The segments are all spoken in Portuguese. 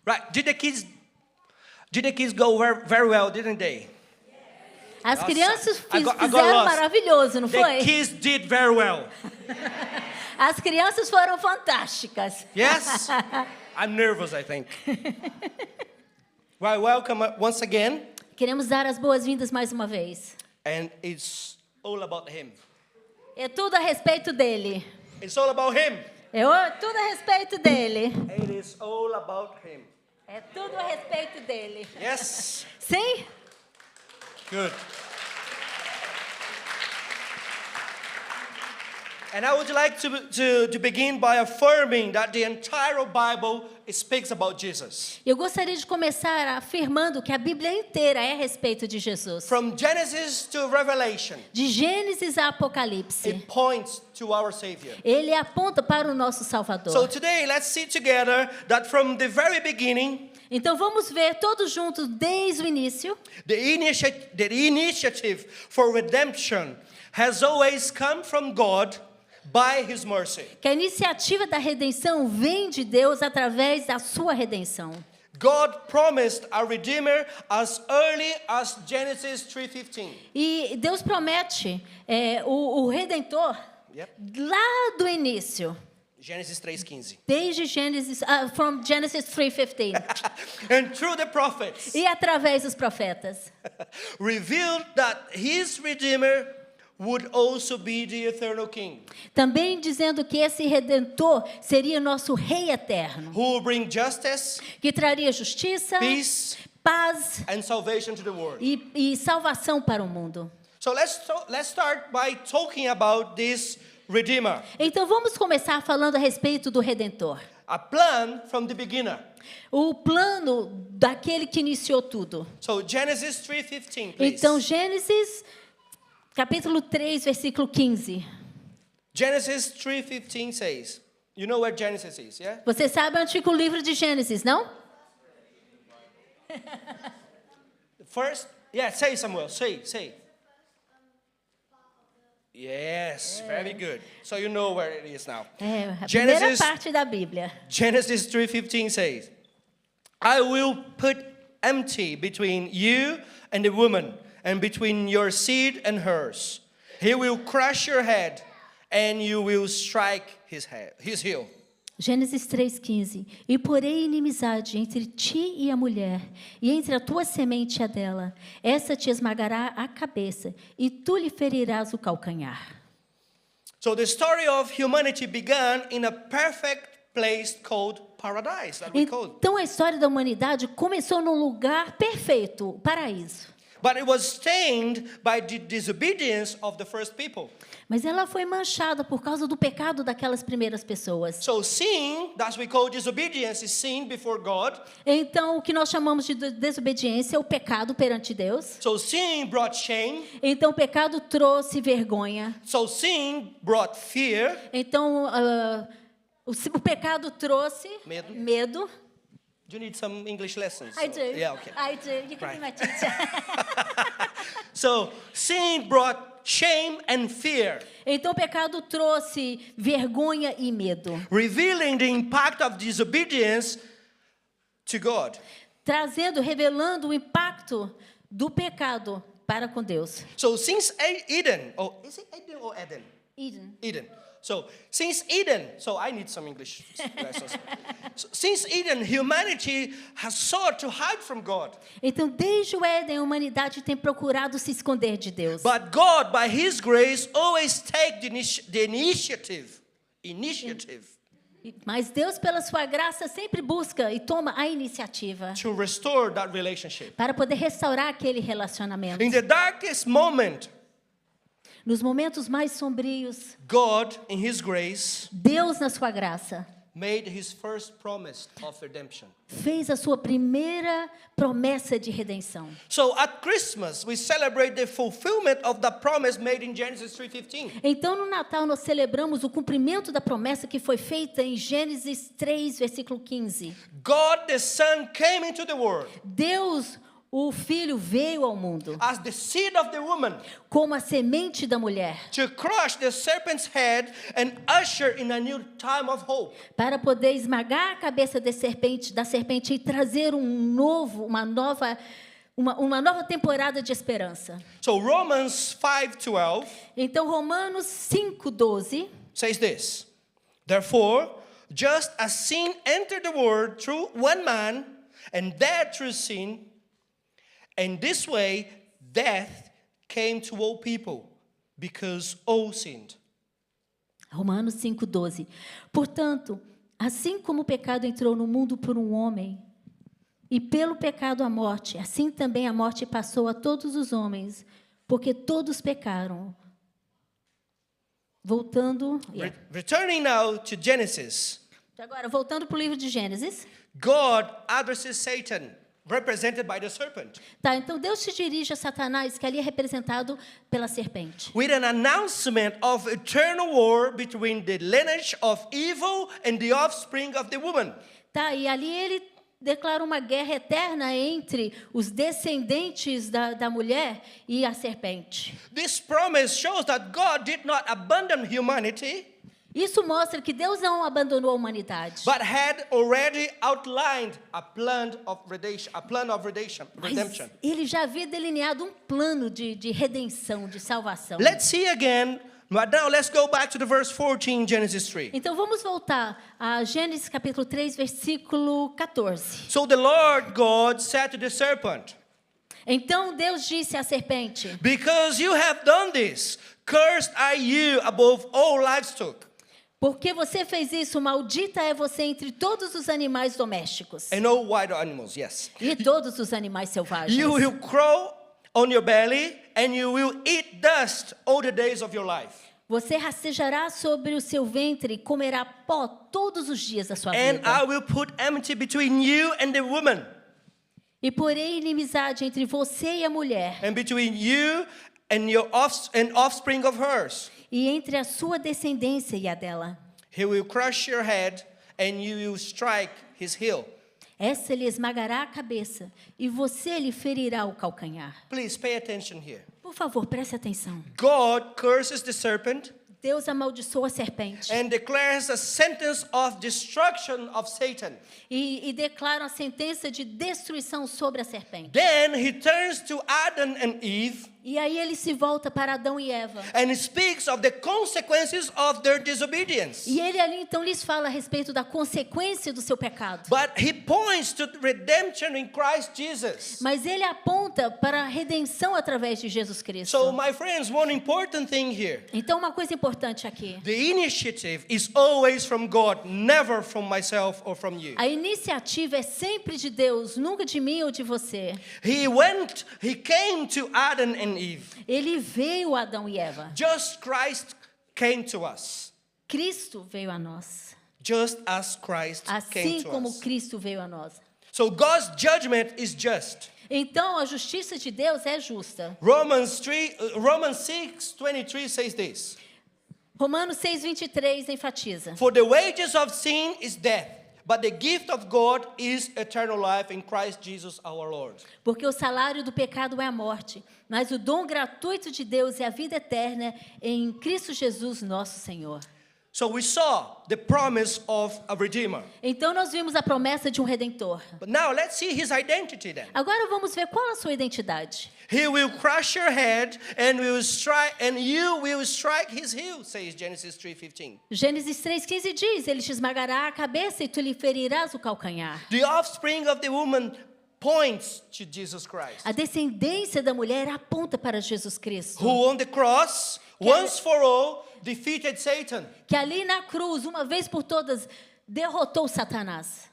Right? Did the kids go very well, didn't they? As crianças I got fizeram lost. maravilhoso, não The foi? kids did very well. As crianças foram fantásticas. Yes? I'm nervous, I think. Well, welcome once again. Queremos dar as boas-vindas mais uma vez. And it's all about him. É tudo a respeito dele. It's all about him. É tudo a respeito dele. It is all about him. É tudo a respeito dele. Yes? Sim? Good. And I would like to begin by affirming that the entire Bible speaks about Jesus. Eu gostaria de começar afirmando que a Bíblia inteira é a respeito de Jesus. From Genesis to Revelation, De Gênesis a Apocalipse. it points to our Savior. Ele aponta para o nosso So Salvador. today, let's see together that from the very beginning, Então vamos ver todos juntos desde o início. the initiative for redemption has always come from God by His mercy. Que a iniciativa da redenção vem de Deus através da sua redenção. God promised a Redeemer as early as Genesis 3:15. E Deus promete o Redentor Yep. lá do início. Genesis 3:15. Desde Gênesis, from Genesis 3:15. And through the prophets, E através dos profetas. revealed that His Redeemer would also be the eternal King, Também dizendo que esse Redentor seria nosso Rei eterno. who will bring justice, Que traria justiça, peace, paz and salvation to the world. e salvação para o mundo. So let's start by talking about this Redeemer, Então vamos começar falando a respeito do Redentor. a plan from the beginner. O plano daquele que iniciou tudo. So Genesis 3:15, please. Então Gênesis capítulo 3, versículo 15. Genesis 3:15 says, you know where Genesis is, yeah? Você sabe onde fica o livro de Gênesis, não? First, yeah, say Samuel, say. Yes, very good. So you know where it is now. É a primeira Genesis, parte da Bíblia. Genesis 3:15 says, I will put enmity between you and the woman, and between your seed and hers. He will crush your head, and you will strike his heel. Gênesis 3,15. E porei inimizade entre ti e a mulher, e entre a tua semente e a dela. Essa te esmagará a cabeça, e tu lhe ferirás o calcanhar. So the story of humanity began in a perfect place called paradise, that we call. Então a história da humanidade começou num lugar perfeito, o paraíso. But it was stained by the disobedience of the first people. Mas ela foi manchada por causa do pecado daquelas primeiras pessoas. So sin, that we call disobedience, is sin before God. Então o que nós chamamos de desobediência é o pecado perante Deus. So sin brought shame. Então o pecado trouxe vergonha. So sin brought fear. Então o pecado trouxe medo. Do you need some English lessons? I do. Yeah, okay. I do. You can Right. be my teacher. So sin brought shame and fear, Então o pecado trouxe vergonha e medo, revealing the impact of disobedience to God. revelando o impacto do pecado para com Deus. So since Eden, is it Eden or Eden? Eden. So since Eden, so I need some English lessons. So, since Eden, humanity has sought to hide from God. Então, desde o Éden, a humanidade tem procurado se esconder de Deus. But God, by His grace, always take the initiative. Mas Deus, pela sua graça, sempre busca e toma a iniciativa To restore that relationship. para poder restaurar aquele relacionamento. In the darkest moment, Nos momentos mais sombrios, God, in His grace, Deus, na sua graça, made His first promise of redemption. fez a sua primeira promessa de redenção. So at Christmas, we celebrate the fulfillment of the promise made in Genesis 3:15. Então, no Natal, nós celebramos o cumprimento da promessa que foi feita em Gênesis 3, versículo 15. God the Son came into the world. Deus, o filho veio ao mundo as the seed of the woman como a semente da mulher, to crush the serpent's head and usher in a new time of hope. para poder esmagar a cabeça da serpente e trazer uma nova temporada de esperança. So Romans 5:12 Então, Romanos 5:12 says this: Therefore, just as sin entered the world through one man, and death through sin, and this way death came to all people, because all sinned. Romanos 5:12. Portanto, assim como o pecado entrou no mundo por um homem, e pelo pecado a morte, assim também a morte passou a todos os homens, porque todos pecaram. Returning now to Genesis, Agora, voltando para o livro de Gênesis. God addresses Satan, represented by the serpent, Tá, então Deus se dirige a Satanás, que ali é representado pela serpente, with an announcement of eternal war between the lineage of evil and the offspring of the woman. tá, e ali ele declara uma guerra eterna entre os descendentes da mulher e a serpente. This promise shows that God did not abandon humanity, Isso mostra que Deus não abandonou a humanidade, but had already outlined a plan of redemption. mas ele já havia delineado um plano de redenção, de salvação. Let's see again. But now let's go back to the verse 14, Genesis 3. Então vamos voltar a Gênesis capítulo 3, versículo 14. So the Lord God said to the serpent, Então Deus disse à serpente: because you have done this, cursed are you above all livestock, porque você fez isso, maldita é você entre todos os animais domésticos and all wild animals, yes. e todos os animais selvagens. You will crawl on your belly, and you will eat dust all the days of your life. Você rastejará sobre o seu ventre e comerá pó todos os dias da sua And vida. I will put enmity between you and the woman, E porém inimizade entre você e a mulher, and between you and your offspring of hers. e entre a sua descendência e a dela. He will crush your head, and you will strike his heel. Essa lhe esmagará a cabeça, e você lhe ferirá o calcanhar. Please pay attention here. Por favor, preste atenção. God curses the serpent Deus amaldiçoa a serpente and declares a sentence of destruction of Satan. e declara a sentença de destruição sobre a serpente. Then he turns to Adam and Eve E aí ele se volta para Adão e Eva. and speaks of the consequences of their disobedience. E ele ali então lhes fala a respeito da consequência do seu pecado. But he points to redemption in Christ Jesus. Mas ele aponta para a redenção através de Jesus Cristo. So, my friends, one important thing here. Então uma coisa importante aqui. The initiative is always from God, never from myself or from you. A iniciativa é sempre de Deus, nunca de mim ou de você. He came to Adam and Eve. Ele veio a Adão e Eva. Just Christ came to us. Cristo veio a nós. Just as Christ came Assim to como us. Cristo veio a nós. So God's judgment is just. Então a justiça de Deus é justa. Romans 6:23 says this. Romanos 6:23 enfatiza. For the wages of sin is death, but the gift of God is eternal life in Christ Jesus our Lord. Porque o salário do pecado é a morte, mas o dom gratuito de Deus é a vida eterna em Cristo Jesus, nosso Senhor. So we saw the promise of a redeemer. Então nós vimos a promessa de um redentor. But now let's see his identity then. Agora vamos ver qual a sua identidade. He will crush your head and you will strike his heel, says Genesis 3:15. Gênesis 3:15 diz: ele te esmagará a cabeça e tu lhe ferirás o calcanhar. The offspring of the woman points to Jesus Christ, A descendência da mulher aponta para Jesus Cristo, who on the cross, once for all, defeated Satan. que ali na cruz, uma vez por todas, derrotou Satanás.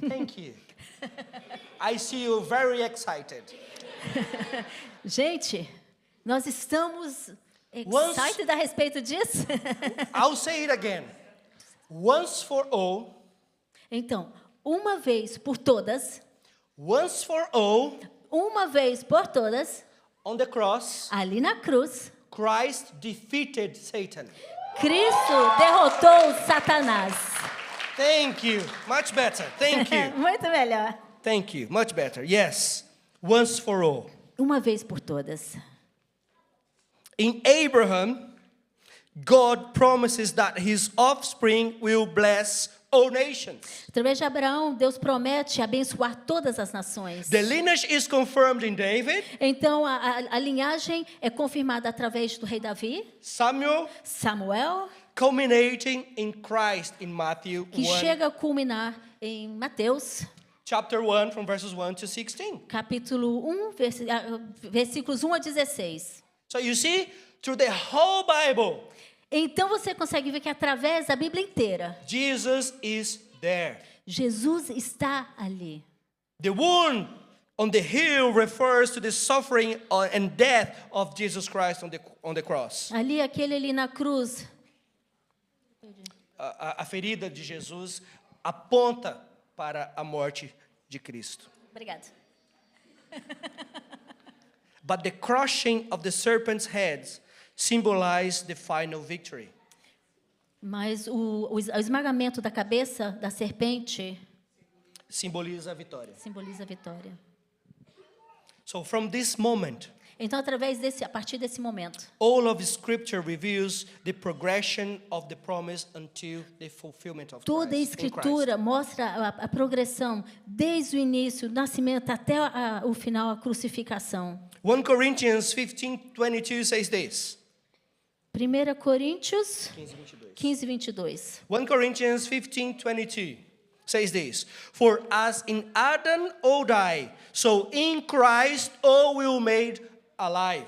Thank you. I see you very excited. Gente, nós estamos Once- excited a respeito disso? I'll say it again. Once for all, Então, uma vez por todas, once for all, uma vez por todas, on the cross, ali na cruz, Christ defeated Satan. Cristo derrotou Satanás. Thank you. Much better. Thank you. Muito melhor. Thank you. Much better. Yes. Once for all. Uma vez por todas. In Abraham, God promises that his offspring will bless all nations. Através de Abraão, Deus promete abençoar todas as nações. The lineage is confirmed in David, Então, a linhagem é confirmada através do rei Davi, Samuel, Samuel, culminating in Christ in Matthew que 1, chega a culminar em Mateus, chapter 1 from verses 1 to 16. capítulo 1, versículos 1 a 16. So you see, through the whole Bible, Então você consegue ver que através da Bíblia inteira, Jesus is there. Jesus está ali. The wound on the heel refers to the suffering and death of Jesus Christ on the cross. Ali, aquele ali na cruz, A ferida de Jesus aponta para a morte de Cristo. obrigada. But the crushing of the serpent's heads symbolized the final victory. Mas o esmagamento da cabeça da serpente Simboliza a vitória. simboliza a vitória. So from this moment, Então, a partir desse momento, all of Scripture reveals the progression of the promise until the fulfillment of toda a Christ, in Christ. Escritura mostra a progressão desde o início, o nascimento até o final, a crucificação. 1 Corinthians 15:22 says this. 1 Coríntios 15:22. 15, 22. 1 Corinthians 15:22 says this. For as in Adam all die, so in Christ all will made alive.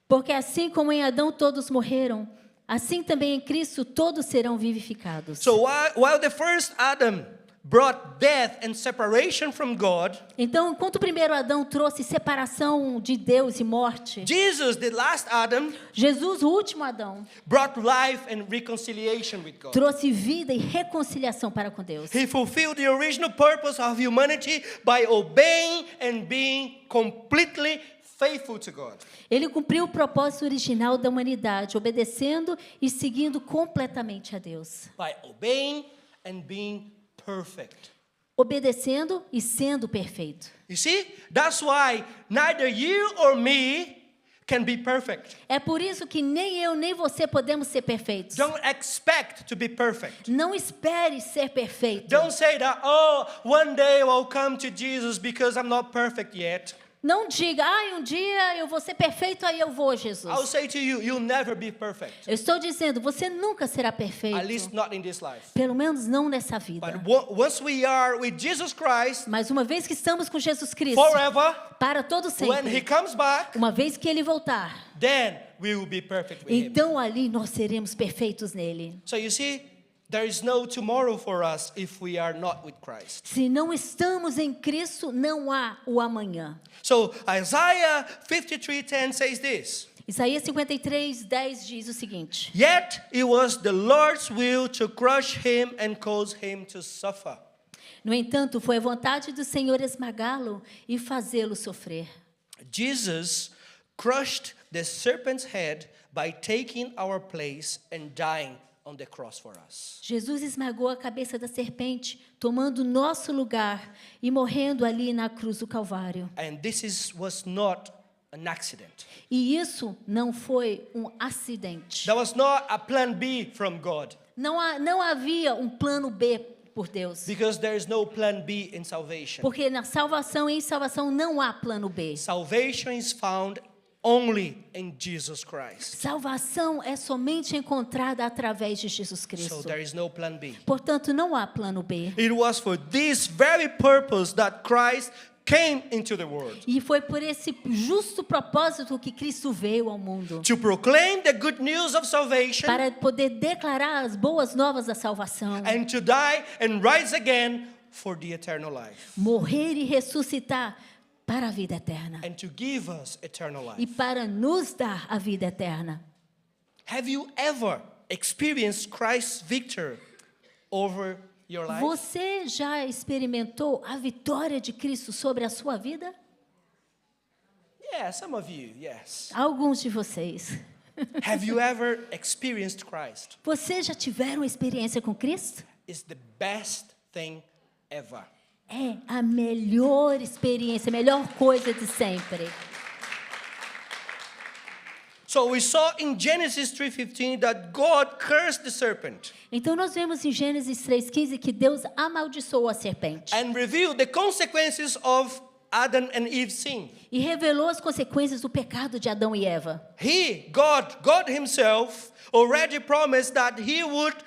Porque assim como em Adão todos morreram, assim também em Cristo todos serão vivificados. So while the first Adam brought death and separation from God, Então, enquanto o primeiro Adão trouxe separação de Deus e morte, Jesus, the last Adam, Jesus, o último Adão, brought life and reconciliation with God. trouxe vida e reconciliação para com Deus. He fulfilled the original purpose of humanity by obeying and being completely faithful to God. Ele cumpriu o propósito original da humanidade, obedecendo e seguindo completamente a Deus. By obeying and being perfect. Obedecendo e sendo perfeito. You see? That's why neither you or me can be perfect. É por isso que nem eu nem você podemos ser perfeitos. Don't expect to be perfect. Não espere ser perfeito. Don't say that, oh, one day I'll come to Jesus because I'm not perfect yet. Não diga, um dia eu vou ser perfeito, aí eu vou, I'll Jesus. say to you, you'll never be perfect. Eu estou dizendo, você nunca será At least perfeito. not in this life. Pelo menos não nessa But vida. once we are with Jesus Christ Mas uma vez que estamos com Jesus Cristo, forever, para todo when He sempre, comes back, uma vez que Ele voltar, then we will be perfect with Him. então ali nós seremos perfeitos nele. So you see, there is no tomorrow for us if we are not with Christ. Se não estamos em Cristo, não há o amanhã. So Isaiah 53:10 says this. Isaías 53:10 diz o seguinte: Yet it was the Lord's will to crush him and cause him to suffer. No entanto, foi a vontade do Senhor esmagá-lo e fazê-lo sofrer. Jesus crushed the serpent's head by taking our place and dying on the cross for us. Jesus esmagou a cabeça da serpente, tomando nosso lugar e morrendo ali na cruz do Calvário. And was not an accident. E isso não foi um acidente. That was not a plan B from God. Não havia um plano B por Deus. Because there is no plan B in salvation. Porque na salvação e em salvação não há plano B. Salvation is found only in Jesus Christ. Salvação é somente encontrada através de Jesus So Cristo. there is no plan B. Portanto, não há plano B. It was for this very purpose that Christ came into the world. E foi por esse justo propósito que Cristo veio ao mundo. To proclaim the good news of salvation Para poder declarar as boas novas da salvação. and to die and rise again for the eternal life. Morrer e ressuscitar para a vida eterna. And to give us eternal E life. para nos dar a vida eterna. Have you ever experienced Christ's victory over your life? Você já experimentou a vitória de Cristo sobre a sua vida? Yeah, some of you, yes. Alguns de vocês. Have you ever experienced Christ? Você já tiveram experiência com Cristo? is the best thing ever. É a melhor experiência, a melhor coisa de sempre. So we saw in Genesis 3:15 that God cursed the serpent Então nós vemos em Gênesis 3:15 que Deus amaldiçoou a serpente and revealed the consequences of Adam and Eve's sin. e revelou as consequências do pecado de Adão e Eva. God himself already promised that he would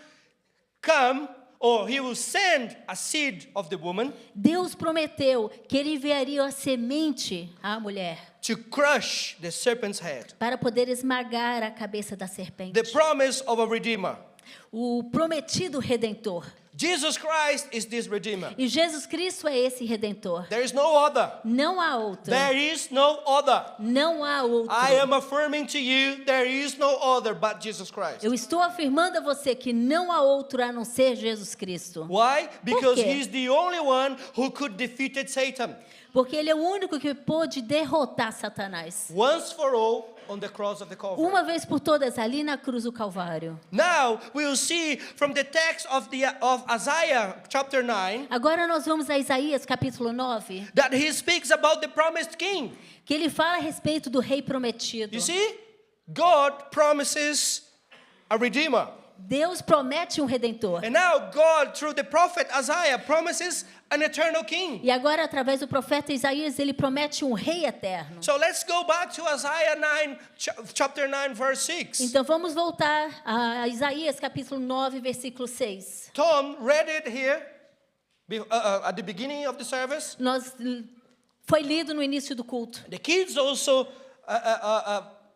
come, or he will send a seed of the woman Deus prometeu que ele enviaria a semente à mulher to crush the serpent's head. para poder esmagar a cabeça da serpente. The promise of a redeemer. O prometido redentor. Jesus Christ is this redeemer. E Jesus Cristo é esse redentor. There is no other. Não há outro. There is no other. Não há outro. I am affirming to you, there is no other but Jesus Christ. Eu estou afirmando a você que não há outro a não ser Jesus Cristo. Why? Because quê? he's the only one who could defeat Satan Porque ele é o único que pôde derrotar Satanás. once for all on the cross of the Calvary. Uma vez por todas ali na cruz do Calvário. Now we will see from the text of Isaiah chapter 9 Agora nós vamos a Isaías capítulo 9, that he speaks about the promised king. que ele fala a respeito do rei prometido. You see? God promises a redeemer. Deus promete um redentor. And now God, through the prophet Isaiah, promises an eternal king. E agora, através do profeta Isaías, ele promete um rei eterno. So let's go back to Isaiah 9, chapter 9, verse 6. Então vamos voltar a Isaías capítulo 9, versículo 6. Tom read it here at the beginning of the service. Foi lido no início do culto. The kids also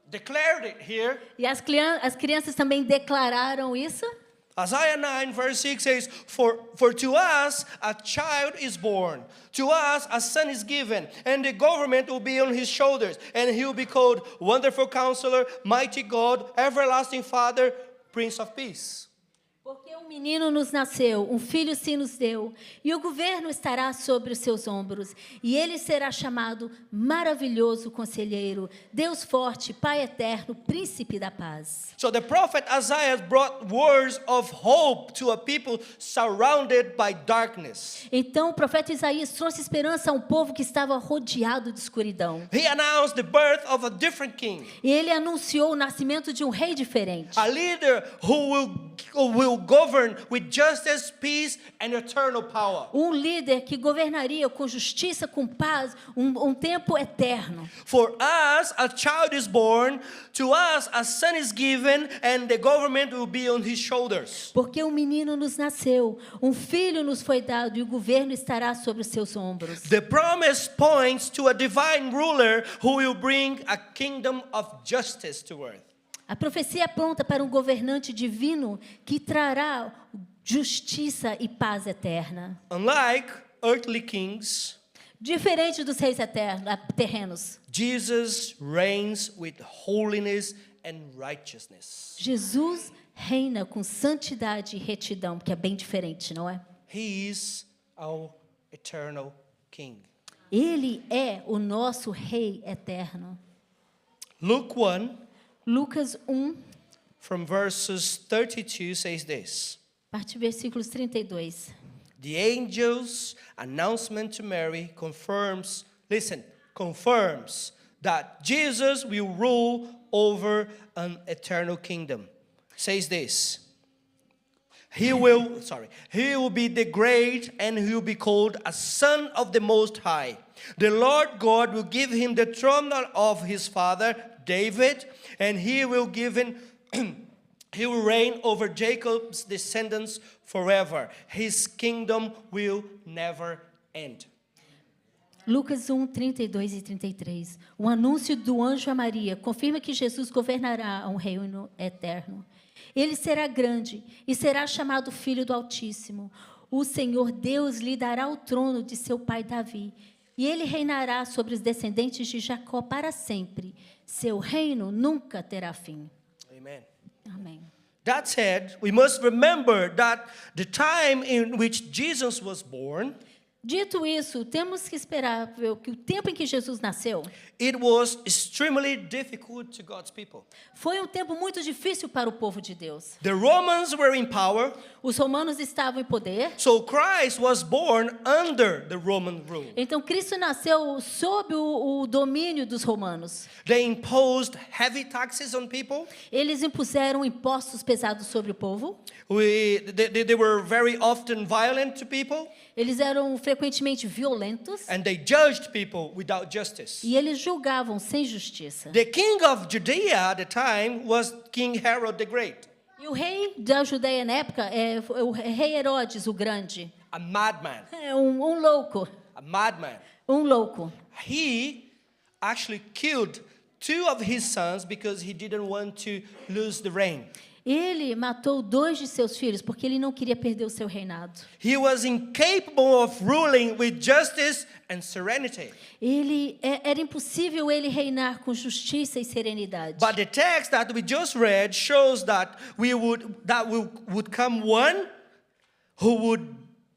declared it here. E as crianças também declararam isso. Isaiah 9 verse 6 says, For to us a child is born, to us a son is given, and the government will be on his shoulders, and he will be called Wonderful Counselor, Mighty God, Everlasting Father, Prince of Peace. Porque um menino nos nasceu, um filho se nos deu, e o governo estará sobre os seus ombros, e ele será chamado Maravilhoso Conselheiro, Deus Forte, Pai Eterno, Príncipe da Paz. So the prophet Isaiah brought words of hope to a people surrounded by darkness. Então o profeta Isaías trouxe esperança a um povo que estava rodeado de escuridão. He announced the birth of a different king, E ele anunciou o nascimento de um rei diferente. a leader who will govern with justice, peace, and eternal power. Um líder que governaria com justiça, com paz, um tempo eterno. For us, a child is born, to us, a son is given, and the government will be on his shoulders. Porque um menino nos nasceu, um filho nos foi dado, e o governo estará sobre os seus ombros. The promise points to a divine ruler who will bring a kingdom of justice to earth. A profecia aponta para um governante divino que trará justiça e paz eterna. Unlike earthly kings, Diferente dos reis terrenos, Jesus reigns with holiness and righteousness. Jesus reina com santidade e retidão, que é bem diferente, não é? He is our eternal king. Ele é o nosso rei eterno. Luke 1, Lucas 1, from verses 32 says this. parte versículos 32. The angel's announcement to Mary confirms that Jesus will rule over an eternal kingdom. Says this. He will be the great, and he will be called a son of the Most High. The Lord God will give him the throne of his father David, and he will reign over Jacob's descendants forever. His kingdom will never end. Lucas 1, 32 e 33. O anúncio do anjo a Maria confirma que Jesus governará um reino eterno. Ele será grande e será chamado Filho do Altíssimo. O Senhor Deus lhe dará o trono de seu pai Davi, e ele reinará sobre os descendentes de Jacó para sempre. Seu reino nunca terá fim. Amen. Amém. That said, we must remember that the time in which Jesus was born Dito isso, temos que esperar ver que o tempo em que Jesus nasceu it was extremely difficult to God's people. foi um tempo muito difícil para o povo de Deus. The Romans were in power, Os romanos estavam em poder, so Christ was born under the Roman rule. então Cristo nasceu sob o domínio dos romanos. They imposed heavy taxes on people. Eles impuseram impostos pesados sobre o povo. They were very often violent to people, Eles eram frequentemente violentos and they judged people without justice. e eles julgavam sem justiça. The king of Judea at the time was King Herod the Great, E o rei da Judeia na época é o rei Herodes o Grande. a madman, É um louco, a madman. um louco. He actually killed two of his sons because he didn't want to lose the reign. Ele matou 2 de seus filhos porque ele não queria perder o seu reinado. He was incapable of ruling with justice and serenity. Era impossível ele reinar com justiça e serenidade. But the text that we just read shows that would come one who would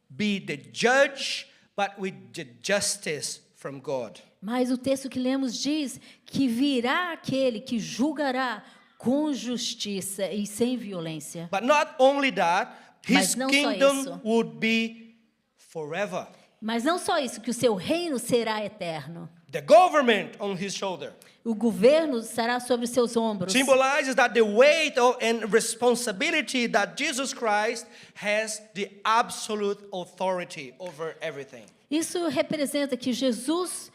be the judge, but with the justice from God. Mas o texto que lemos diz que virá aquele que julgará com justiça e sem violência. But not only that, Mas his não só kingdom isso. would be forever. Mas não só isso, que o seu reino será eterno. The government on his shoulder O governo estará sobre os seus ombros. symbolizes that the weight and responsibility that Jesus Christ has the absolute authority over everything. Isso representa que Jesus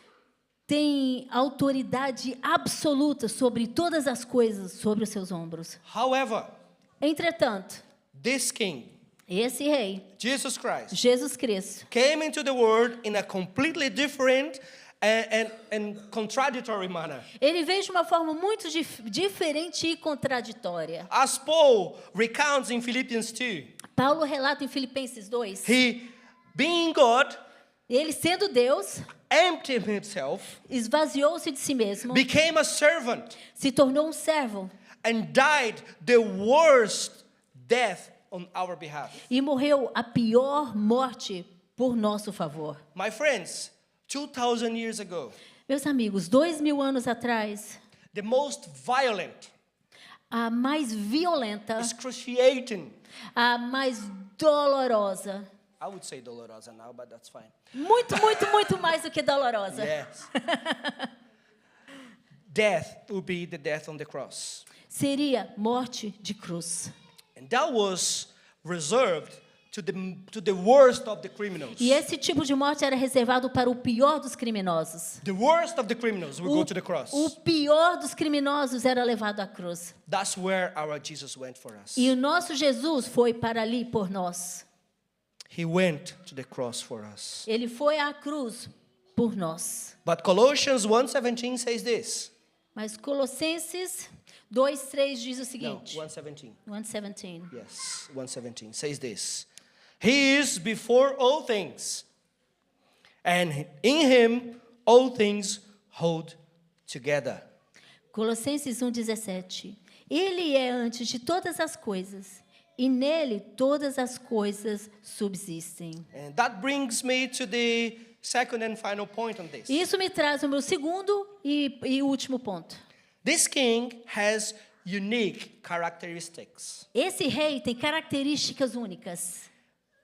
tem autoridade absoluta sobre todas as coisas sobre os seus ombros. However, Entretanto, this king, esse rei, Jesus Christ, Jesus Cristo, came into the world in a completely different and contradictory manner. ele veio de uma forma muito diferente e contraditória. As Paul recounts in Philippians 2, Paulo relata em Filipenses 2, he, being God, ele sendo Deus, emptied himself, esvaziou-se de si mesmo, became a servant, se tornou um servo and died the worst death on our behalf. e morreu a pior morte por nosso favor. My friends, 2,000 years ago, Meus amigos, 2000 anos atrás, the most violent, a mais violenta, excruciating, a mais dolorosa, I would say dolorosa now, but that's fine. muito, muito, muito mais do que dolorosa. Yes. Death would be the death on the cross. Seria morte de cruz. And that was reserved to the worst of the criminals. E esse tipo de morte era reservado para o pior dos criminosos. The worst of the criminals will go to the cross. O pior dos criminosos era levado à cruz. That's where our Jesus went for us. E o nosso Jesus foi para ali por nós. He went to the cross for us. Ele foi à cruz por nós. But Colossians 1:17 says this. Mas Colossenses 2:3 diz o No, seguinte. 1:17. 1:17. Yes, 1:17 says this. He is before all things, and in him all things hold together. Colossenses 1:17. Ele é antes de todas as coisas, e nele todas as coisas subsistem. And that brings me to the second and final point on this. Isso me traz o meu segundo e último ponto. This king has unique characteristics. Esse rei tem características únicas.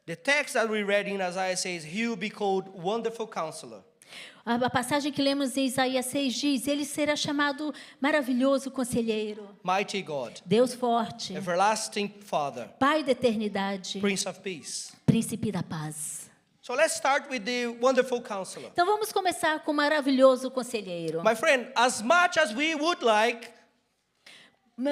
The text that we read in Isaiah says, he will be called Wonderful Counselor, A passagem que lemos em Isaías 6 diz: ele será chamado maravilhoso conselheiro, Mighty God, Deus forte, Everlasting Father, Pai da eternidade, Prince of Peace. príncipe da paz. So let's start with the Wonderful Counselor. Então vamos começar com o maravilhoso conselheiro. My friend, as much as we would like,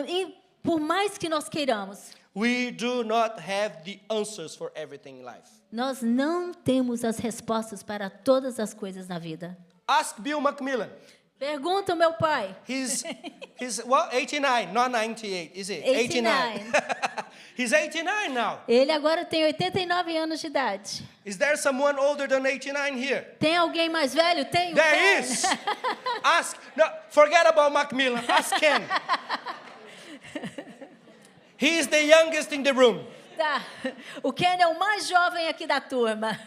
E por mais que nós queiramos, we do not have the answers for everything in life. nós não temos as respostas para todas as coisas na vida. Ask Bill Macmillan. Pergunta ao meu pai. He's 89, not 98, is it? 89. He's 89 now. Ele agora tem 89 anos de idade. Is there someone older than 89 here? Tem alguém mais velho? Tem. There is. Ask. No, forget about Macmillan. Ask Ken. He is the youngest in the room. Tá. O Ken é o mais jovem aqui da turma.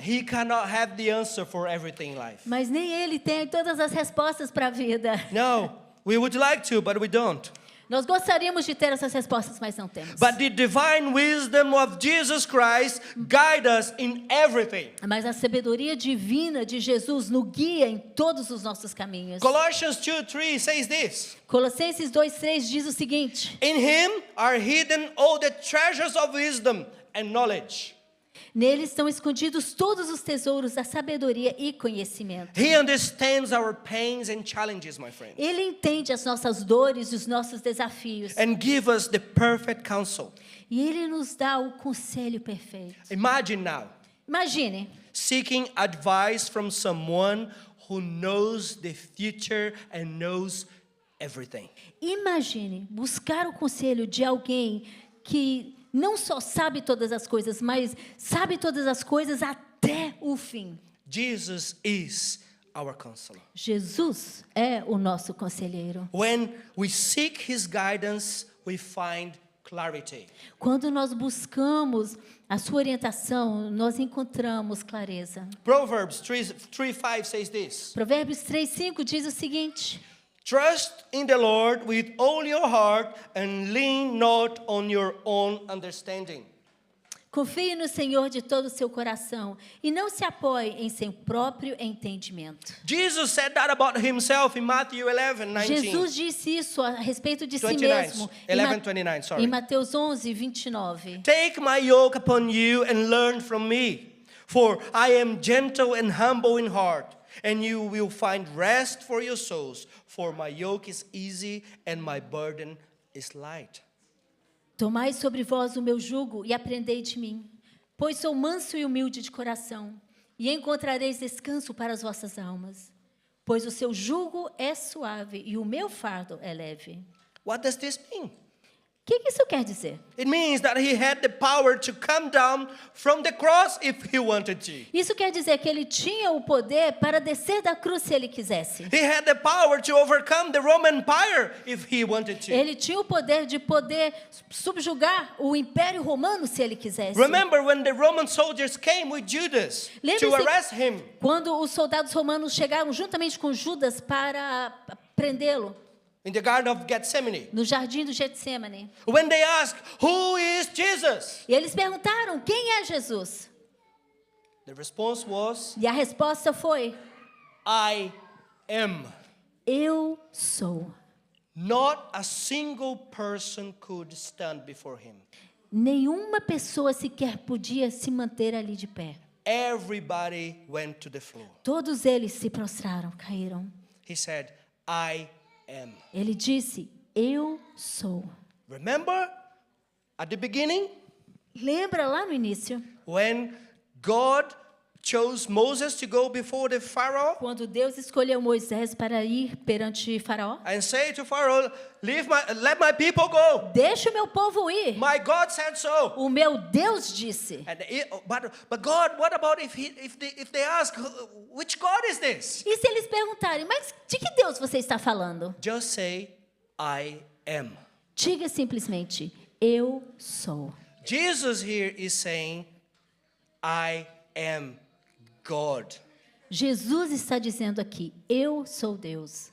He cannot have the answer for everything in life. Mas nem ele tem todas as respostas para a vida. No, we would like to, but we don't. Nós gostaríamos de ter essas respostas, mas não temos. But the divine wisdom of Jesus Christ guide us in everything. Mas a sabedoria divina de Jesus nos guia em todos os nossos caminhos. Colossians 2:3 says this. Colossenses 2:3 diz o seguinte: In him are hidden all the treasures of wisdom and knowledge. Nele estão escondidos todos os tesouros da sabedoria e conhecimento. He understands our pains and challenges, my friend, Ele entende as nossas dores e os nossos desafios. and give us the perfect counsel. E Ele nos dá o conselho perfeito. Imagine now Imagine, seeking advice from someone who knows the future and knows everything. imagine buscar o conselho de alguém que não só sabe todas as coisas, mas sabe todas as coisas até o fim. Jesus is our counselor. Jesus é o nosso conselheiro. When we seek his guidance, we find clarity. Quando nós buscamos a sua orientação, nós encontramos clareza. Proverbs 3:5 says this. Provérbios 3:5 diz o seguinte: Trust in the Lord with all your heart and lean not on your own understanding. confie no Senhor de todo o seu coração e não se apoie em seu próprio entendimento. Jesus said that about himself in Matthew 11:19. Jesus disse isso a respeito de si 29, mesmo 11:29, sorry. em Mateus 11:29. Take my yoke upon you and learn from me, for I am gentle and humble in heart, and you will find rest for your souls, for my yoke is easy and my burden is light. Tomai sobre vós o meu jugo e aprendei de mim, pois sou manso e humilde de coração, e encontrareis descanso para as vossas almas. Pois o seu jugo é suave e o meu fardo é leve. What does this mean? O que isso quer dizer? It means that he had the power to come down from the cross if he wanted to. Isso quer dizer que ele tinha o poder para descer da cruz se ele quisesse. He had the power to overcome the Roman Empire if he wanted to. Ele tinha o poder de poder subjugar o Império Romano se ele quisesse. Remember when the Roman soldiers came with Judas to Lembre-se arrest him? quando os soldados romanos chegaram juntamente com Judas para prendê-lo In the Garden of Gethsemane. no jardim do Getsemane. When they asked, who is Jesus? E eles perguntaram: quem é Jesus? The response was, E a resposta foi: I am. eu sou. Not a single person could stand before him. Nenhuma pessoa sequer podia se manter ali de pé. Everybody went to the floor. Todos eles se prostraram, caíram. He said, I am. Ele disse: eu sou. Remember at the beginning Lembra lá no início, when God chose Moses to go before the Pharaoh quando Deus escolheu Moisés para ir perante Faraó? and say to Pharaoh, let my people go. Deixa o meu povo ir. My God said so. O meu Deus disse. But God, what about if they ask, which God is this? E se eles perguntarem: mas de que Deus você está falando? Just say, I am. Diga simplesmente: eu sou. Jesus here is saying, I am God. Jesus está dizendo aqui: eu sou Deus.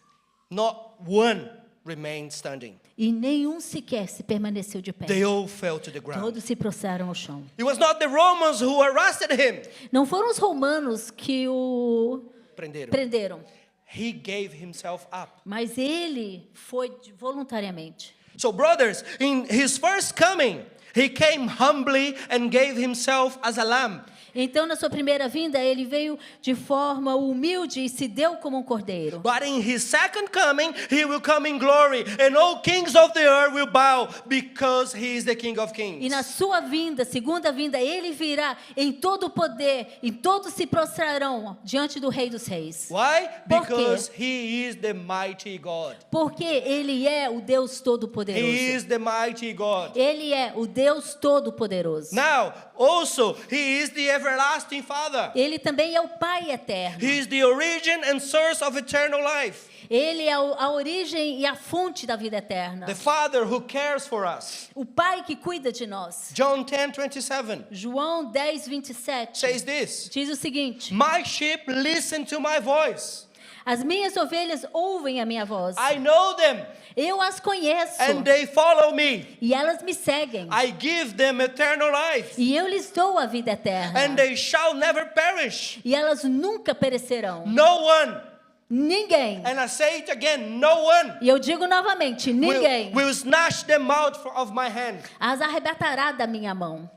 Not one remained standing. E nenhum sequer se permaneceu de pé. They all fell to the ground. Todos se prostraram ao chão. It was not the Romans who arrested him. Não foram os romanos que o Prenderam. prenderam, He gave himself up. mas ele foi voluntariamente. So brothers, in his first coming, he came humbly and gave himself as a lamb. Então, na sua primeira vinda, ele veio de forma humilde e se deu como um cordeiro. But in his second coming, he will come in glory, and all kings of the earth will bow because he is the King of Kings. E na sua vinda, segunda vinda, ele virá em todo o poder, e todos se prostrarão diante do Rei dos Reis. Why? Por quê? Because he is the mighty God. Porque ele é o Deus He Todo-Poderoso. is the mighty God. Ele é o Deus Todo-Poderoso. Now, also, he is the everlasting Father. Ele também é o Pai eterno. He is the origin and source of eternal life. Ele é a origem e a fonte da vida eterna. The Father who cares for us. O Pai que cuida de nós. John 10:27 João 10:27 says this. diz o seguinte: My sheep listen to my voice. As minhas ovelhas ouvem a minha voz. I know them Eu as conheço. and they follow me. E elas me seguem. I give them eternal life E eu lhes dou a vida eterna. and they shall never perish. E elas nunca perecerão. No one, Ninguém. and I say it again, no one E eu digo novamente, ninguém will snatch them out of my hand. as arrebatará da minha mão.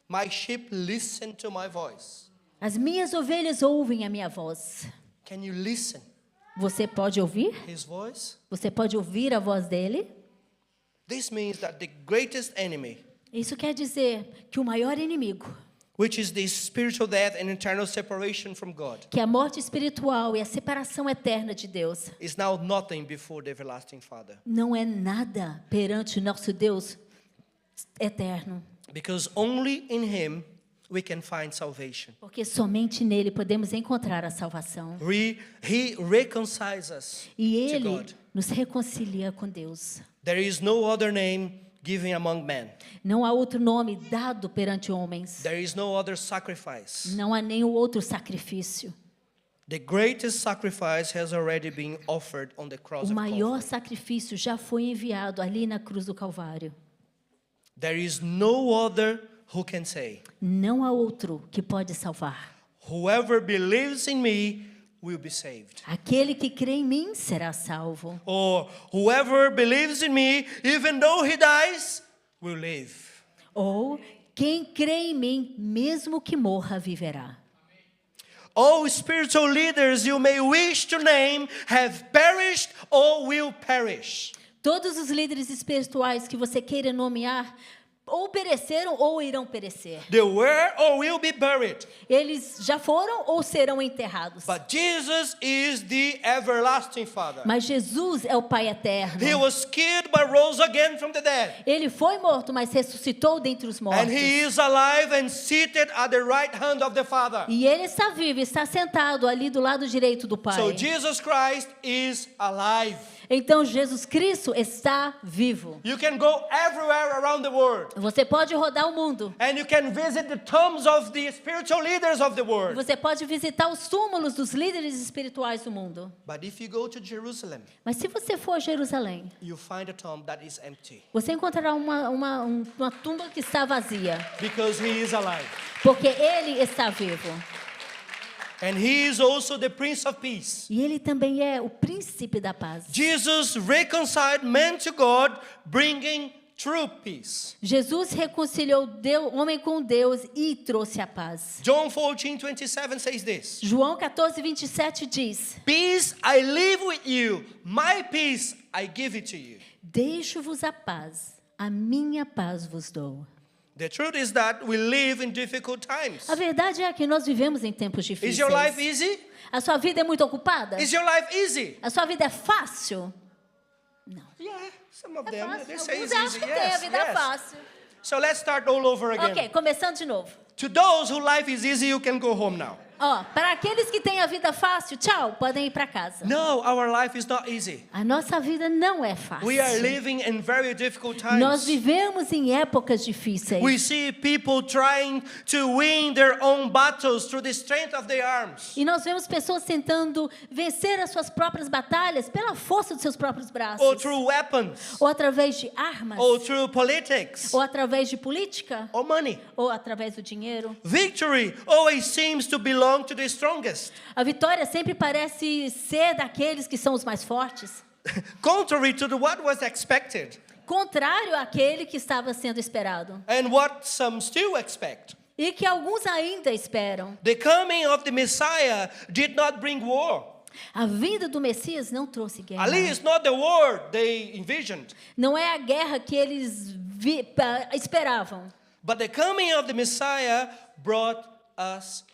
My sheep listen to my voice. As minhas ovelhas ouvem a minha voz. Can you listen Você pode ouvir? his voice? Você pode ouvir a voz dele? This means that the greatest enemy, Isso quer dizer que o maior inimigo, which is the spiritual death and eternal separation from God, que é a morte espiritual e a separação eterna de Deus, is now nothing before the everlasting Father. não é nada perante o nosso Deus eterno. Because only in him we can find salvation. Porque somente nele podemos encontrar a salvação. He reconciles us E to ele God. nos reconcilia com Deus. There is no other name given among men. Não há outro nome dado perante homens. There is no other sacrifice. Não há nenhum outro sacrifício. The greatest sacrifice has already been offered on the cross O of maior Calvary. sacrifício já foi enviado ali na cruz do Calvário. There is no other who can say, Não há outro que pode salvar. whoever believes in me will be saved. Aquele que crê em mim será salvo. Or whoever believes in me, even though he dies, will live. Ou quem crê em mim, mesmo que morra, viverá. All spiritual leaders you may wish to name have perished or will perish. Todos os líderes espirituais que você queira nomear, ou pereceram ou irão perecer. They were or will be buried. Eles já foram ou serão enterrados. But Jesus is the everlasting Father. Mas Jesus é o Pai eterno. He was killed but rose again from the dead. Ele foi morto, mas ressuscitou dentre os mortos. And he is alive and seated at the right hand of the Father. E ele está vivo, está sentado ali do lado direito do Pai. So Jesus Christ is alive. Então Jesus Cristo está vivo. You can go everywhere around the world. Você pode rodar o mundo. And you can visit the tombs of the spiritual leaders of the world. Você pode visitar os túmulos dos líderes espirituais do mundo. But if you go to Jerusalem, Mas se você for a Jerusalém, you find a tomb that is empty. você encontrará uma tumba que está vazia. Because he is alive. Porque ele está vivo. And he is also the Prince of Peace. E ele também é o príncipe da paz. Jesus reconciled man to God, bringing true peace. Jesus reconciliou o homem com Deus e trouxe a paz. John 14:27 says this. João 14:27 diz: Peace I leave with you, my peace I give it to you. Deixo-vos a paz, a minha paz vos dou. The truth is that we live in difficult times. A verdade é que nós vivemos em tempos difíceis. Is your life easy? A sua vida é muito ocupada? Is your life easy? A sua vida é fácil? Yeah, some of É them fácil. they say Alguns it's acham easy. que tem a Yes, vida yes. fácil. So let's start all over again. Ok, começando de novo. To those who life is easy, you can go home now. Ó, para aqueles que têm a vida fácil, tchau, podem ir para casa. No, our life is not easy. A nossa vida não é fácil. We are living in very difficult times. Nós vivemos em épocas difíceis. We see people trying to win their own battles through the strength of their arms. E nós vemos pessoas tentando vencer as suas próprias batalhas pela força dos seus próprios braços. Or through weapons. Ou através de armas. Or through politics. Ou através de política. Or money. Ou através do dinheiro. Victory always seems to belong to the strongest. A vitória sempre parece ser daqueles que são os mais fortes. Contrary to what was expected. Contrário àquele que estava sendo esperado. And what some still expect. E que alguns ainda esperam. The coming of the Messiah did not bring war. A vinda do Messias não trouxe guerra. At least not the war they envisioned. Não é a guerra que eles esperavam. But the coming of the Messiah brought us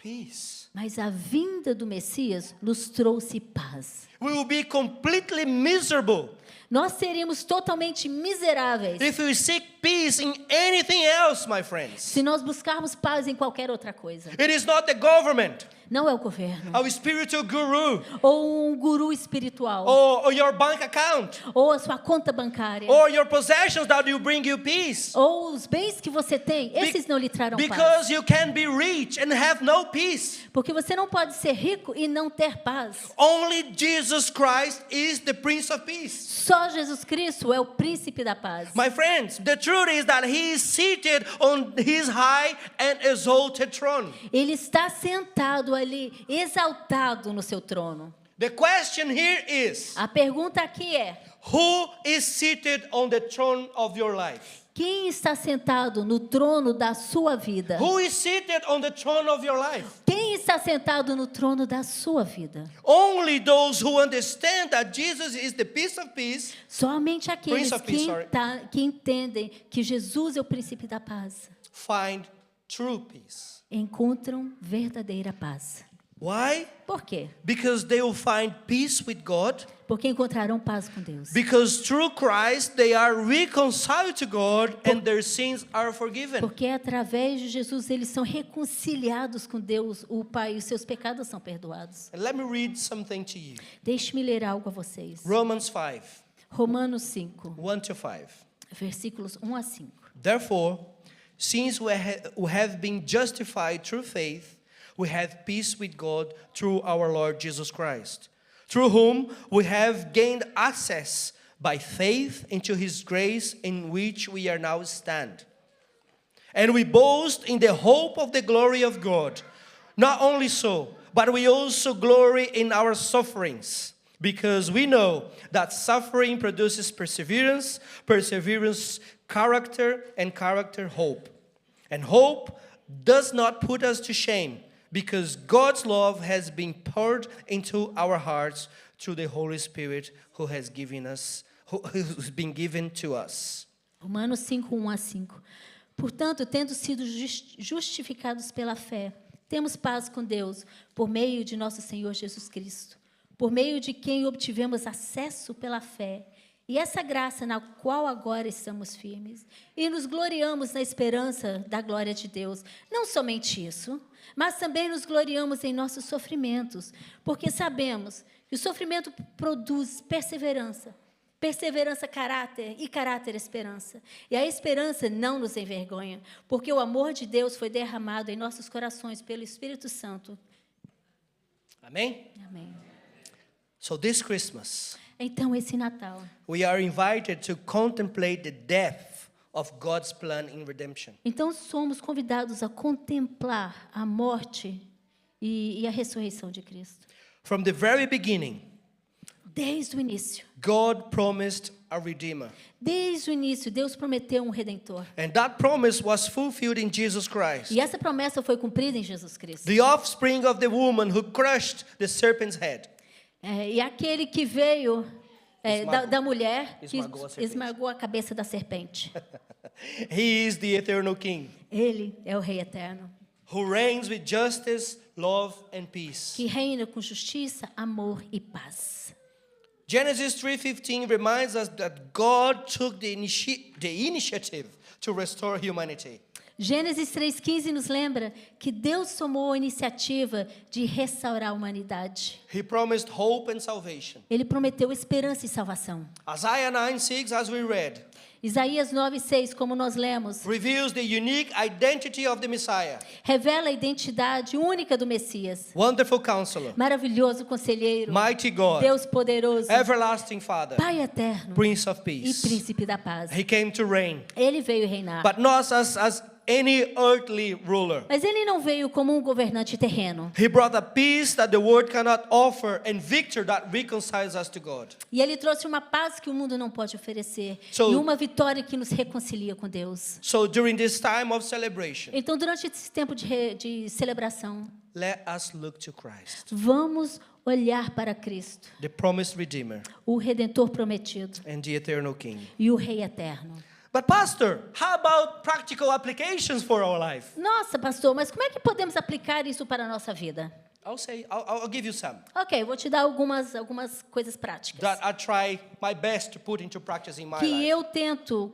peace. Mas a vinda do Messias nos trouxe paz. We will be completely miserable Nós seríamos totalmente miseráveis if we seek peace in anything else, my friends. se nós buscarmos paz em qualquer outra coisa. It is not the government, Não é o governo, our spiritual guru, ou um guru espiritual, or your bank account, ou a sua conta bancária, or your possessions that will bring you peace. ou os bens que você tem. Esses não lhe trarão paz. Because you can be rich and have no peace. Porque você não pode ser rico e não ter paz. Only Jesus Christ is the Prince of Peace. Só Jesus Cristo é o príncipe da paz. My friends, the truth is that He is seated on His high and exalted throne. Ele está sentado ali, exaltado no seu trono. The question here is, A pergunta aqui é: who is seated on the throne of your life? quem está sentado no trono da sua vida? Who is seated on the throne of your life? Quem está sentado no trono da sua vida? Only those who understand that Jesus is the Prince of Peace, Somente aqueles Prince of Peace, sorry. que entendem que Jesus é o príncipe da paz find true peace. encontram verdadeira paz. Why? Por quê? Because they will find peace with God. Porque encontrarão paz com Deus. Because through Christ they are reconciled to God and their sins are forgiven. Porque através de Jesus eles são reconciliados com Deus, o Pai, e os seus pecados são perdoados. And let me read something to you. Deixe-me ler algo a vocês. Romans 5, Romanos 5, 1 to 5. versículos 1 a 5. Therefore, since we have been justified through faith, we have peace with God through our Lord Jesus Christ, through whom we have gained access by faith into His grace in which we are now stand. And we boast in the hope of the glory of God. Not only so, but we also glory in our sufferings, because we know that suffering produces perseverance, perseverance character, and character hope. And hope does not put us to shame, because God's love has been poured into our hearts through the Holy Spirit who's been given to us. Romanos 5, 1 a 5. Portanto, tendo sido justificados pela fé, temos paz com Deus por meio de nosso Senhor Jesus Cristo, por meio de quem obtivemos acesso pela fé. E essa graça na qual agora estamos firmes, e nos gloriamos na esperança da glória de Deus. Não somente isso, mas também nos gloriamos em nossos sofrimentos, porque sabemos que o sofrimento produz perseverança, perseverança caráter, e caráter esperança. E a esperança não nos envergonha, porque o amor de Deus foi derramado em nossos corações pelo Espírito Santo. Amém? Amém. So this Christmas, Então, esse Natal, we are invited to contemplate the depth of God's plan in redemption. então somos convidados a contemplar a morte e a ressurreição de Cristo. From the very beginning, Desde o início. God promised a Redeemer. Desde o início, Deus prometeu um Redentor. And that promise was fulfilled in Jesus Christ. E essa promessa foi cumprida em Jesus Cristo. The offspring of the woman who crushed the serpent's head. E aquele que veio da mulher que esmagou a serpente. esmagou a cabeça da serpente. He is the eternal King Ele é o Rei Eterno, who reigns with justice, love, and peace. que reina com justiça, amor e paz. Genesis 3:15 reminds us that God took the initiative to restore humanity. Gênesis 3,15 nos lembra que Deus tomou a iniciativa de restaurar a humanidade. He promised hope and salvation. Ele prometeu esperança e salvação. Isaiah 9:6, as we read, Isaías 9,6, como nós lemos, reveals the unique identity of the Messiah. revela a identidade única do Messias. Wonderful Counselor, Maravilhoso Conselheiro, Mighty God, Deus poderoso, Everlasting Father, Pai eterno Prince of e Peace. Príncipe da paz. He came to reign, Ele veio reinar. but not as any earthly ruler. Mas ele não veio como um governante terreno. He brought a peace that the world cannot offer and victory that reconciles us to God. E ele trouxe uma paz que o mundo não pode oferecer. So- E uma vitória que nos reconcilia com Deus. So during this time of celebration, Então, durante esse tempo de celebração, let us look to Christ, vamos olhar para Cristo, the promised Redeemer o Redentor prometido and the eternal King. e o Rei eterno. But pastor, how about practical applications for our life? Nossa, pastor, mas como é que podemos aplicar isso para a nossa vida? I'll give you some Ok, vou te dar algumas coisas práticas. that I try my best to put into practice in my Que life. eu tento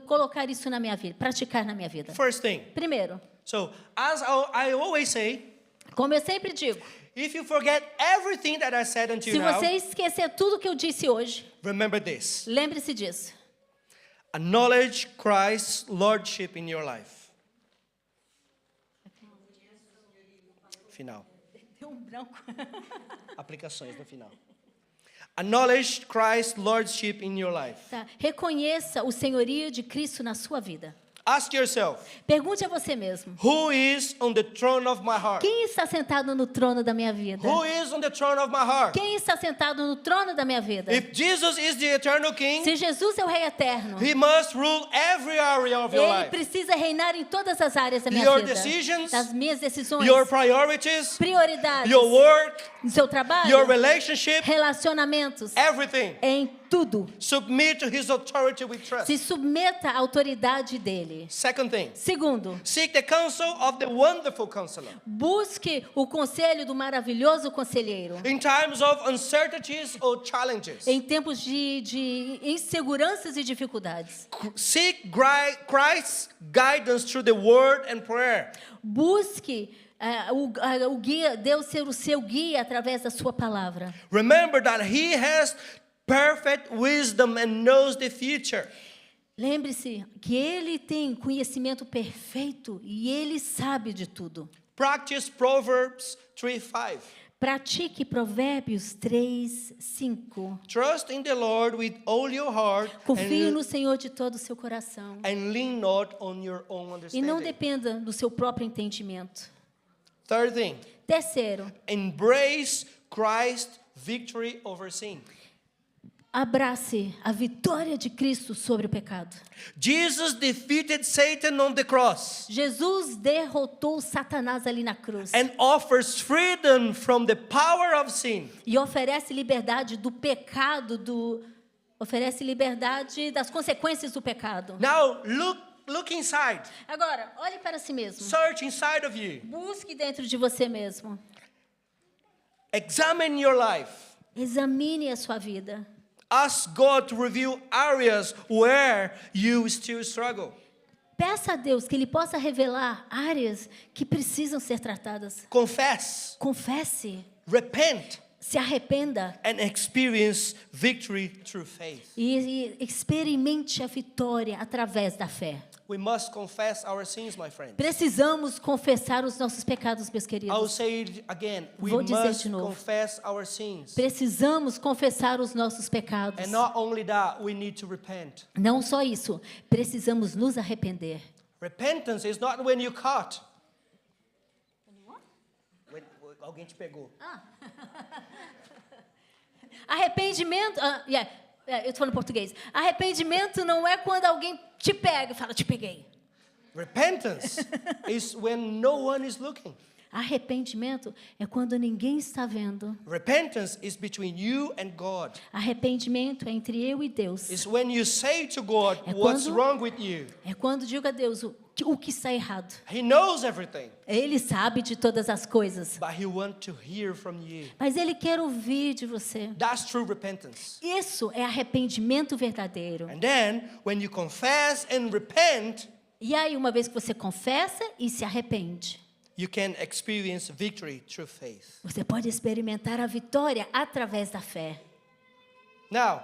colocar isso na minha vida, praticar na minha vida. First thing, Primeiro, so as I always say, como eu sempre digo, if you forget everything that I said until se now, você esquecer tudo que eu disse hoje, remember this. lembre-se disso. Acknowledge Christ's lordship in your life. Final. Deu um branco. Aplicações no final. Acknowledge Christ's lordship in your life. Tá. Reconheça o senhorio de Cristo na sua vida. Ask yourself, Pergunte a você mesmo. who is on the throne of my heart? Quem está sentado no trono da minha vida? Who is on the throne of my heart? Quem está sentado no trono da minha vida? If Jesus is the eternal king, Se Jesus é o Rei eterno, he must rule every area of your Ele life. precisa reinar em todas as áreas da minha Your vida. decisions, Das minhas decisões, Your priorities, prioridades, your work, no seu trabalho, your relationship, relacionamentos, everything. em tudo. Submit to his authority with trust. Se submeta à autoridade dele. Second thing, Segundo, seek the counsel of the wonderful counselor. busque o conselho do maravilhoso conselheiro. In times of uncertainties or challenges, Em tempos de inseguranças e dificuldades. seek Christ's guidance through the word and prayer. Busque o guia, Deus ser o seu guia através da sua palavra. Remember that he has perfect wisdom and knows the future. Lembre-se que Ele tem conhecimento perfeito e Ele sabe de tudo. Practice Proverbs 3:5. Pratique Provérbios 3, 5. Trust in the Lord with all your heart Confie no Senhor de todo o seu coração. and lean not on your own E não understanding. dependa do seu próprio entendimento. Third thing, Terceiro, embrace Christ's victory over sin. abrace a vitória de Cristo sobre o pecado. Jesus defeated Satan on the cross Jesus derrotou Satanás ali na cruz. and offers freedom from the power of sin. E oferece liberdade do pecado, oferece liberdade das consequências do pecado. Now look inside. Agora, olhe para si mesmo. Search inside of you. Busque dentro de você mesmo. Examine your life. Examine a sua vida. Ask God to reveal areas where you still struggle. Peça a Deus que Ele possa revelar áreas que precisam ser tratadas. Confess, Confesse, repent, se arrependa and experience victory through faith. e experimente a vitória através da fé. We must confess our sins, my friends. Precisamos confessar os nossos pecados, meus I'll queridos. say it again. We Vou dizer must de novo. confess our sins. Precisamos confessar os nossos pecados. And not only that, we need to repent. Não só isso, precisamos nos arrepender. Repentance is not when you caught. When alguém te pegou. Arrependimento, eu estou falando português. Arrependimento não é quando alguém te pega e fala, te peguei. Repentance is when no one is looking. Arrependimento é quando ninguém está vendo. Repentance is between you and God. Arrependimento é entre eu e Deus. It's when you say to God É what's quando- wrong with you. É quando digo a Deus o que está errado. He knows everything, Ele sabe de todas as coisas. but he wants to hear from you. Mas Ele quer ouvir de você. That's true repentance. Isso é arrependimento verdadeiro. And then, when you confess and repent, E aí, uma vez que você confessa e se arrepende, you can experience victory through faith. você pode experimentar a vitória através da fé. Now,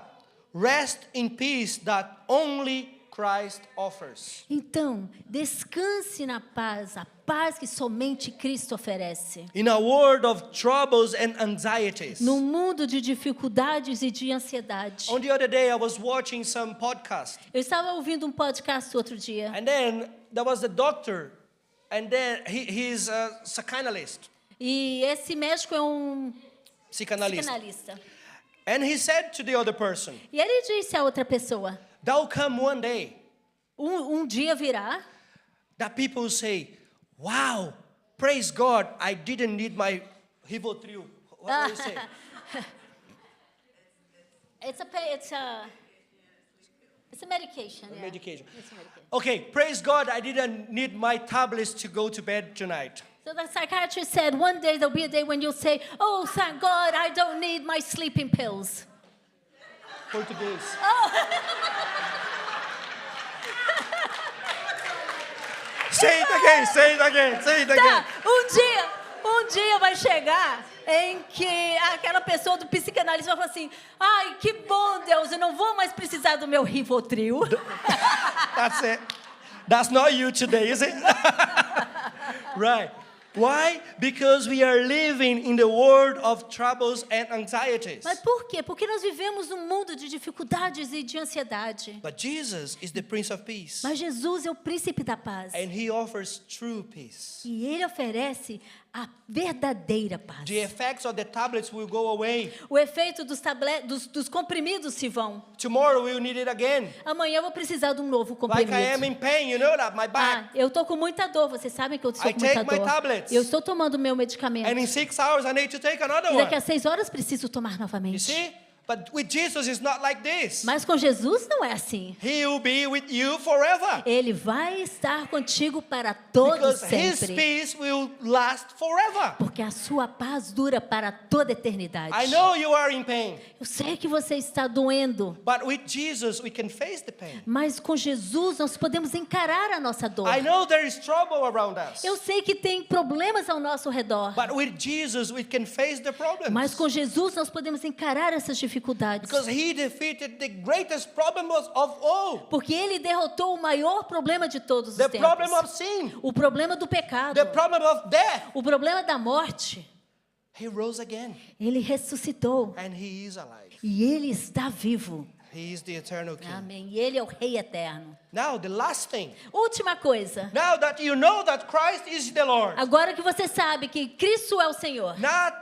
rest in peace that only Christ offers. Então, descanse na paz, a paz que somente Cristo oferece. In a world of troubles and anxieties. No mundo de dificuldades e de ansiedade. On the other day, I was watching some podcast, Eu estava ouvindo um podcast outro dia. and then there was a doctor, and then he's a psychanalyst. E esse médico é um Psychanalyst. psicanalista. And he said to the other person, E ele disse a outra pessoa, there'll come one day um dia virá that people will say, wow, praise God, I didn't need my Rivotril. What do you say? it's a It's a medication. Yeah. Medication. It's a medication. Okay, praise God, I didn't need my tablets to go to bed tonight. So the psychiatrist said, one day there'll be a day when you'll say, oh, thank God, I don't need my sleeping pills. Português. Say it again, say it again, say it again. Tá, um dia vai chegar em que aquela pessoa do psicanalista vai falar assim, ai, que bom, Deus, eu não vou mais precisar do meu Rivotril. That's it. That's not you today, is it? Right. Why? Because we are living in the world of troubles and anxieties. Mas por quê? Porque nós vivemos num mundo de dificuldades e de ansiedade. But Jesus is the Prince of Peace. Mas Jesus é o príncipe da paz. And He offers true peace. E Ele oferece a verdadeira paz. The effects of the tablets will go away. O efeito dos comprimidos se vão. Tomorrow we'll need it again. Amanhã eu vou precisar de um novo Like comprimido. I am in pain, you know that, my back. Eu estou com muita dor. Vocês sabem que eu estou I com muita take my dor. tablets. Eu estou tomando meu medicamento. And in 6 hours I need to take another E daqui one. a 6 horas preciso tomar You novamente. see? But with Jesus it's not like this. Mas com Jesus não é assim. He will be with you forever. Ele vai estar contigo para todo Because His sempre. peace will last forever. Porque a sua paz dura para toda a eternidade. I know you are in pain. Eu sei que você está doendo. But with Jesus we can face the pain. Mas com Jesus nós podemos encarar a nossa dor. I know there is trouble around us. Eu sei que tem problemas ao nosso redor. But with Jesus we can face the problems. Mas com Jesus nós podemos encarar essas dificuldades. Because He defeated the greatest problem of all. Porque Ele derrotou o maior problema de todos os The tempos. problem of sin. O problema do pecado. The problem of death. O problema da morte. He rose again. Ele ressuscitou. And He is alive. E Ele está vivo. He is the eternal King. Amém. E Ele é o Rei eterno. Now the last thing. Última coisa. Now that you know that Christ is the Lord. Agora que você sabe que Cristo é o Senhor.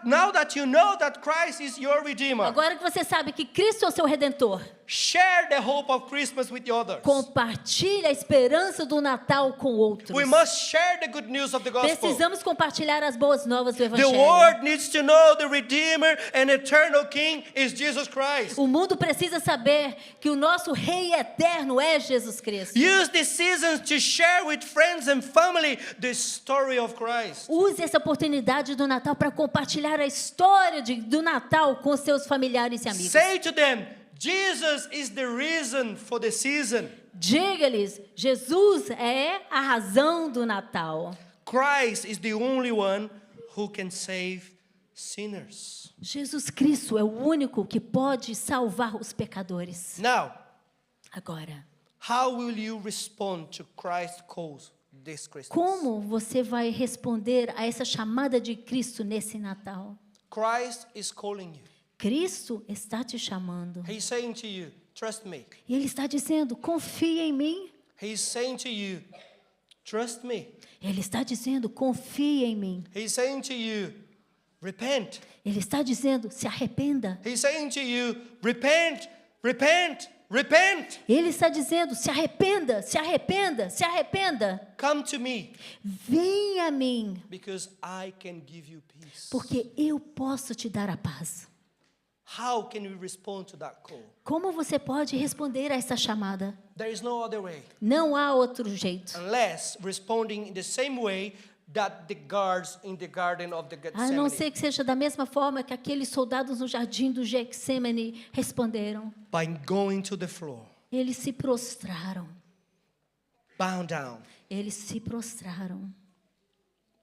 Now that you know that Christ is your Redeemer. Agora que você sabe que Cristo é o seu Redentor. Share the hope of Christmas with the others. Compartilhe a esperança do Natal com outros. We must share the good news of the gospel. Precisamos compartilhar as boas novas do The Evangelho. world needs to know the Redeemer and eternal King is Jesus Christ. O mundo precisa saber que o nosso Rei eterno é Jesus Cristo. Use this season to share with friends and family the story of Christ. Use essa oportunidade do Natal para compartilhar a história do Natal com seus familiares e amigos. Say to them, Jesus is the reason for the season. Diga-lhes, Jesus é a razão do Natal. Christ is the only one who can save sinners. Jesus Cristo é o único que pode salvar os pecadores. Now, Agora, how will you respond to Christ's calls this Christmas? como você vai responder a essa chamada de Cristo nesse Natal? Christ is calling you. Cristo está te chamando. He's saying to you, trust me. E Ele está dizendo, confia em mim. He's saying to you, trust me. Ele está dizendo, confia em mim. He's saying to you, repent. Ele está dizendo, se arrependa. He's saying to you, repent, repent, repent. Ele está dizendo, se arrependa, se arrependa, se arrependa. Come to me, Venha a mim, because I can give you peace. porque eu posso te dar a paz. How can we respond to that call? Como você pode responder a essa chamada? There is no other way, Não há outro jeito. unless responding in the same way that the guards in the garden of the A não Gethsemane. ser que seja da mesma forma que aqueles soldados no jardim do Getsemane responderam. By going to the floor, Eles se prostraram. bow down. Eles se prostraram.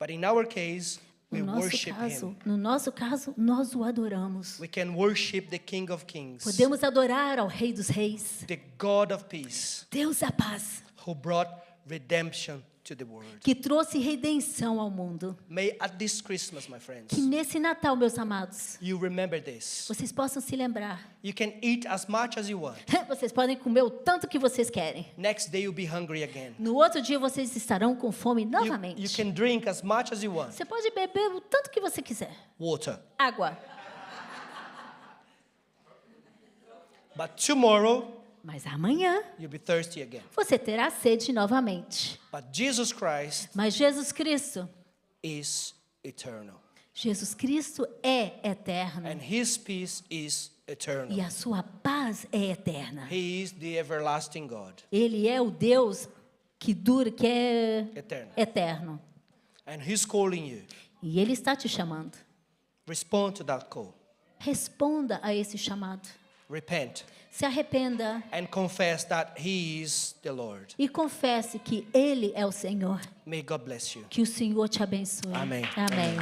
But in our case, we worship Him. No nosso caso, nós o adoramos. We can worship the King of Kings, Podemos adorar ao Rei dos Reis, the God of peace, Deus da paz, who brought redemption to the world. que trouxe redenção ao mundo. May at this Christmas, my friends, Que nesse Natal, meus amados, you remember this. vocês possam se lembrar. You can eat as much as you want. Vocês podem comer o tanto que vocês querem. Next day you'll be hungry again. No outro dia, vocês estarão com fome You novamente. can drink as much as you want. Você pode beber o tanto que você quiser. Water. Água. But tomorrow, Mas amanhã, you'll be thirsty again. você terá sede novamente. But Jesus Christ Mas Jesus Cristo is eternal. Jesus Cristo é eterno. and his peace is eternal. E a sua paz é eterna. He is the everlasting God, Ele é o Deus que dura, que é eterno. and he's calling you. E Ele está te chamando. Respond to that call. Responda a esse chamado. Repent Se arrependa and confess that he is the Lord. e confesse que Ele é o Senhor. May God bless you. Que o Senhor te abençoe. Amém. Amém.